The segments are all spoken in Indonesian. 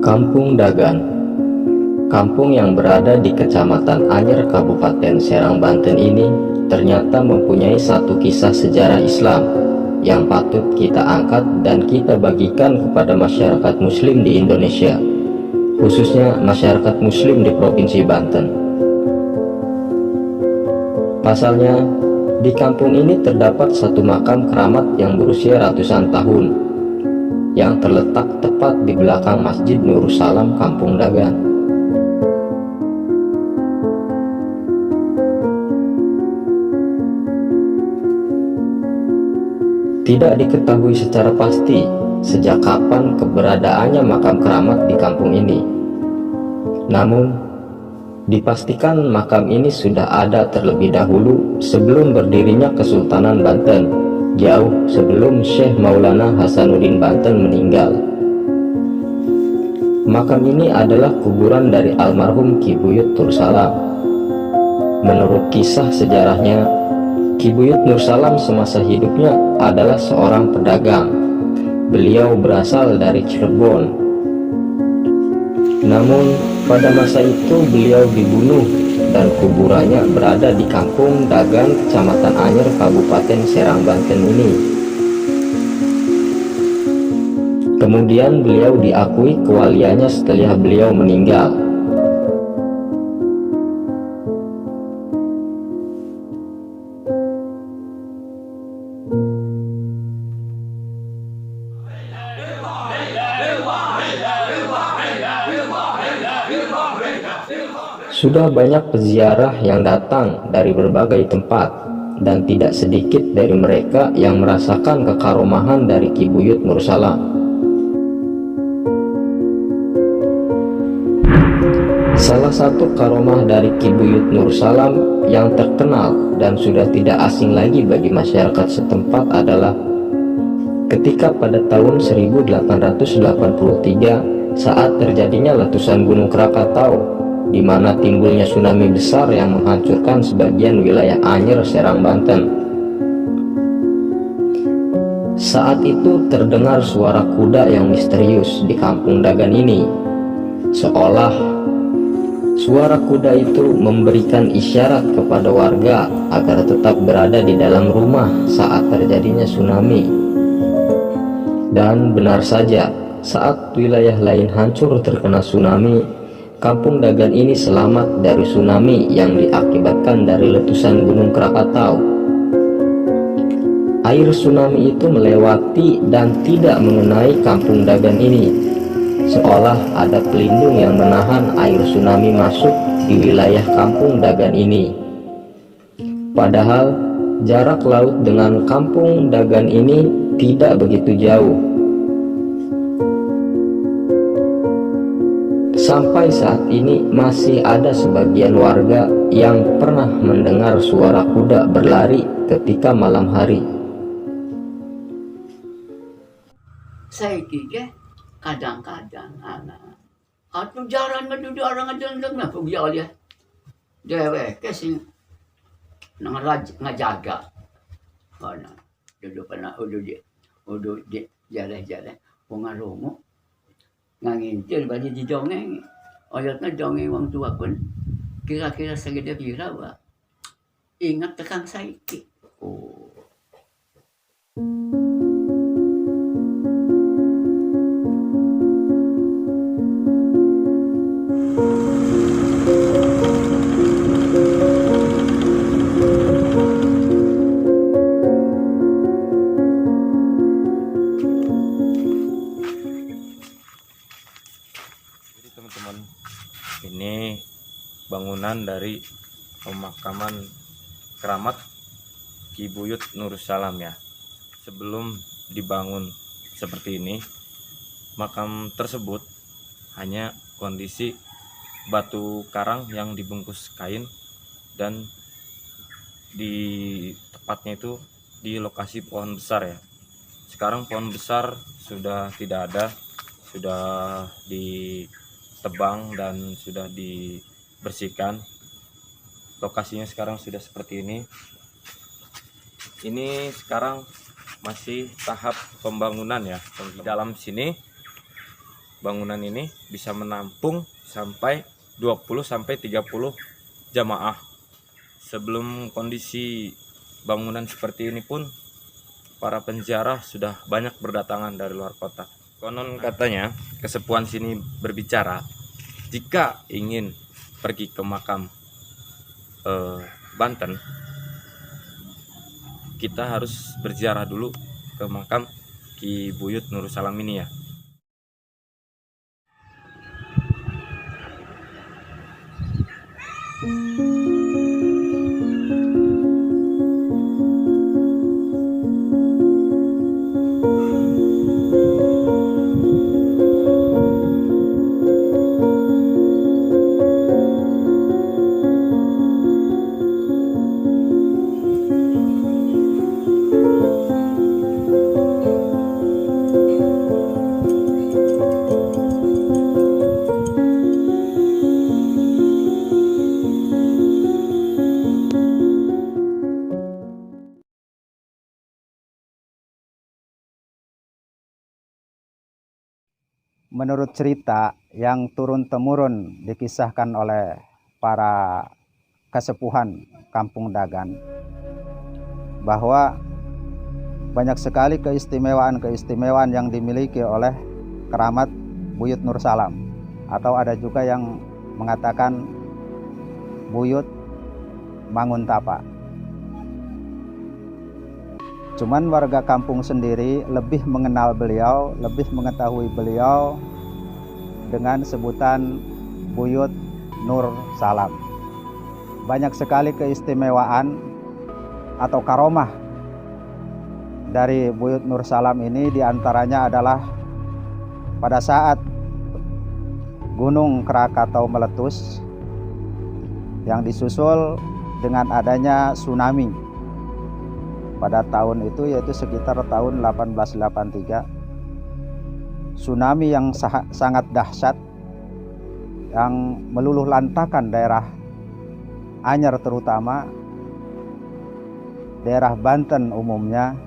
Kampung Dagan. Kampung yang berada di Kecamatan Anyer, Kabupaten Serang, Banten ini ternyata mempunyai satu kisah sejarah Islam yang patut kita angkat dan kita bagikan kepada masyarakat muslim di Indonesia, khususnya masyarakat muslim di Provinsi Banten. Pasalnya, di kampung ini terdapat satu makam keramat yang berusia ratusan tahun, yang terletak tepat di belakang Masjid Nursalam Kampung Dagan. Tidak diketahui secara pasti sejak kapan keberadaannya makam keramat di kampung ini. Namun, dipastikan makam ini sudah ada terlebih dahulu sebelum berdirinya Kesultanan Banten, jauh sebelum Syekh Maulana Hasanuddin Banten meninggal. Makam ini adalah kuburan dari almarhum Ki Buyut Nursalam. Menurut kisah sejarahnya, Ki Buyut Nursalam semasa hidupnya adalah seorang pedagang. Beliau berasal dari Cirebon. Namun, pada masa itu beliau dibunuh dan kuburannya berada di Kampung Dagan, Kecamatan Anyer, Kabupaten Serang, Banten ini. Kemudian beliau diakui kewaliannya setelah beliau meninggal. Sudah banyak peziarah yang datang dari berbagai tempat, dan tidak sedikit dari mereka yang merasakan kekaromahan dari Ki Buyut Nursalam. Salah satu karomah dari Ki Buyut Nursalam yang terkenal dan sudah tidak asing lagi bagi masyarakat setempat adalah ketika pada tahun 1883 saat terjadinya letusan Gunung Krakatau, di mana timbulnya tsunami besar yang menghancurkan sebagian wilayah Anyer, Serang, Banten. Saat itu terdengar suara kuda yang misterius di Kampung Dagan ini, seolah suara kuda itu memberikan isyarat kepada warga agar tetap berada di dalam rumah saat terjadinya tsunami. Dan benar saja, saat wilayah lain hancur terkena tsunami, Kampung Dagan ini selamat dari tsunami yang diakibatkan dari letusan Gunung Krakatau. Air tsunami itu melewati dan tidak mengenai Kampung Dagan ini, seolah ada pelindung yang menahan air tsunami masuk di wilayah Kampung Dagan ini. Padahal jarak laut dengan Kampung Dagan ini tidak begitu jauh. Sampai saat ini masih ada sebagian warga yang pernah mendengar suara kuda berlari ketika malam hari. Saya kira kadang-kadang anak atau jarang ngeduduk orang ngedendeng lah punya dia dewe kesing ngajaga karena duduk pernah udah di jalan-jalan pengarumu ngangintil bagi di dongeng oyotnya dongeng wong tua pun kira-kira segede pira wa ingat tekan saiki. Oh. Teman-teman, ini bangunan dari pemakaman keramat Ki Buyut Nursalam ya. Sebelum dibangun seperti ini, makam tersebut hanya kondisi batu karang yang dibungkus kain, dan di tepatnya itu di lokasi pohon besar ya. Sekarang pohon besar sudah tidak ada, sudah ditebang dan sudah dibersihkan. Lokasinya sekarang sudah seperti ini. Ini sekarang masih tahap pembangunan ya. Di dalam sini bangunan ini bisa menampung sampai 20 sampai 30 jamaah. Sebelum kondisi bangunan seperti ini pun para penziarah sudah banyak berdatangan dari luar kota. Konon katanya kesepuhan sini berbicara, jika ingin pergi ke makam Banten, kita harus berziarah dulu ke makam Ki Buyut Nursalam ini ya. Menurut cerita yang turun-temurun dikisahkan oleh para kesepuhan Kampung Dagan, bahwa banyak sekali keistimewaan-keistimewaan yang dimiliki oleh keramat Buyut Nursalam, atau ada juga yang mengatakan Buyut Manguntapa. Cuman warga kampung sendiri lebih mengenal beliau, lebih mengetahui beliau dengan sebutan Buyut Nur Salam. Banyak sekali keistimewaan atau karomah dari Buyut Nur Salam ini, diantaranya adalah pada saat Gunung Krakatau meletus yang disusul dengan adanya tsunami pada tahun itu, yaitu sekitar tahun 1883. Tsunami yang sangat dahsyat yang meluluh lantakan daerah Anyer, terutama daerah Banten umumnya,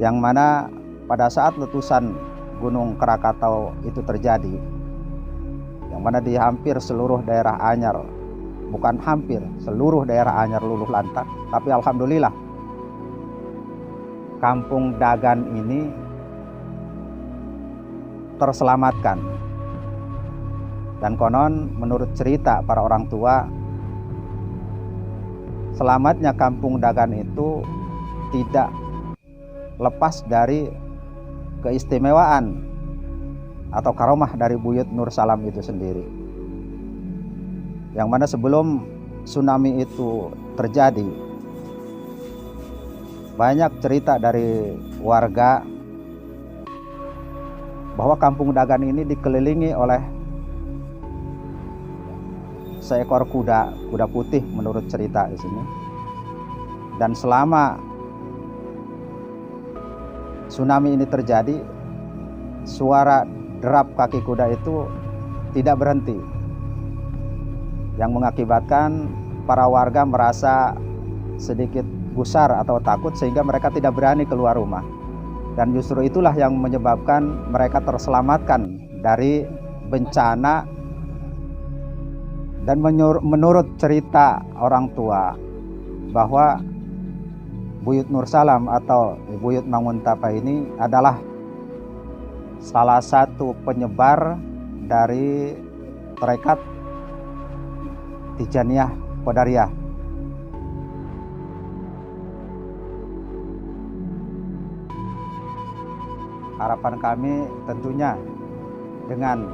yang mana pada saat letusan Gunung Krakatau itu terjadi, yang mana di hampir seluruh daerah Anyer, bukan hampir, seluruh daerah Anyer luluh lantak. Tapi alhamdulillah Kampung Dagan ini terselamatkan. Dan konon menurut cerita para orang tua, selamatnya Kampung Dagan itu tidak lepas dari keistimewaan atau karomah dari Buyut Nur Salam itu sendiri. Yang mana sebelum tsunami itu terjadi, banyak cerita dari warga bahwa Kampung Dagan ini dikelilingi oleh seekor kuda putih menurut cerita di sini. Dan selama tsunami ini terjadi, suara derap kaki kuda itu tidak berhenti, yang mengakibatkan para warga merasa sedikit gusar atau takut, sehingga mereka tidak berani keluar rumah. Dan justru itulah yang menyebabkan mereka terselamatkan dari bencana. Dan menurut cerita orang tua, bahwa Buyut Nur Salam atau Buyut Manguntapa ini adalah salah satu penyebar dari tarekat Tijaniyah Qadariyah. Harapan kami tentunya dengan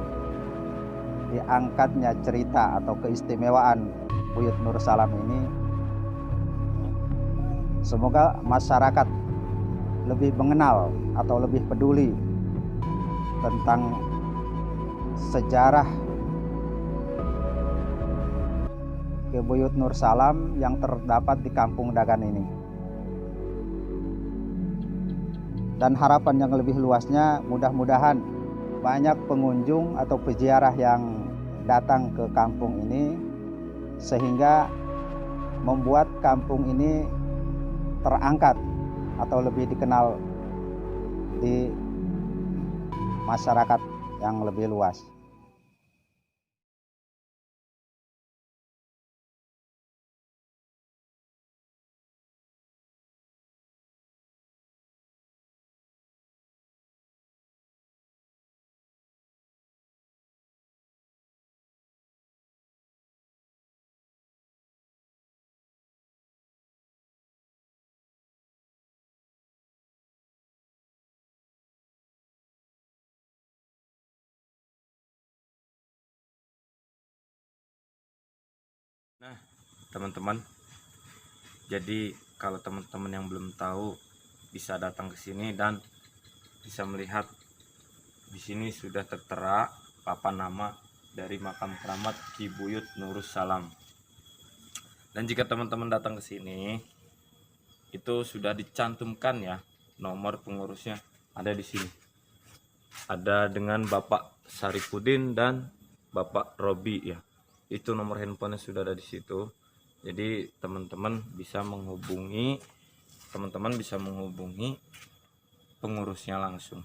diangkatnya cerita atau keistimewaan Buyut Nur Salam ini, semoga masyarakat lebih mengenal atau lebih peduli tentang sejarah Ki Buyut Nur Salam yang terdapat di Kampung Dagan ini. Dan harapan yang lebih luasnya, mudah-mudahan banyak pengunjung atau peziarah yang datang ke kampung ini, sehingga membuat kampung ini terangkat atau lebih dikenal di masyarakat yang lebih luas. Nah, teman-teman, jadi kalau teman-teman yang belum tahu bisa datang ke sini dan bisa melihat di sini sudah tertera papan nama dari makam keramat Ki Buyut Nurus Salam. Dan jika teman-teman datang ke sini, itu sudah dicantumkan ya nomor pengurusnya ada di sini. Ada dengan Bapak Saripudin dan Bapak Robi ya. Itu nomor handphonenya sudah ada di situ. Jadi teman-teman bisa menghubungi pengurusnya langsung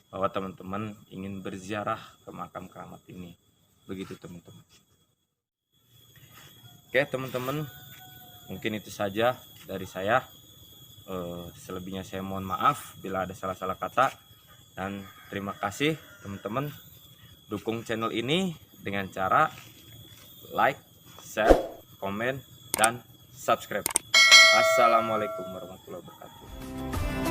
bahwa teman-teman ingin berziarah ke makam keramat ini. Begitu teman-teman. Oke teman-teman, mungkin itu saja dari saya. Selebihnya saya mohon maaf bila ada salah-salah kata, dan terima kasih teman-teman. Dukung channel ini dengan cara like, share, komen, dan subscribe. Assalamualaikum warahmatullahi wabarakatuh.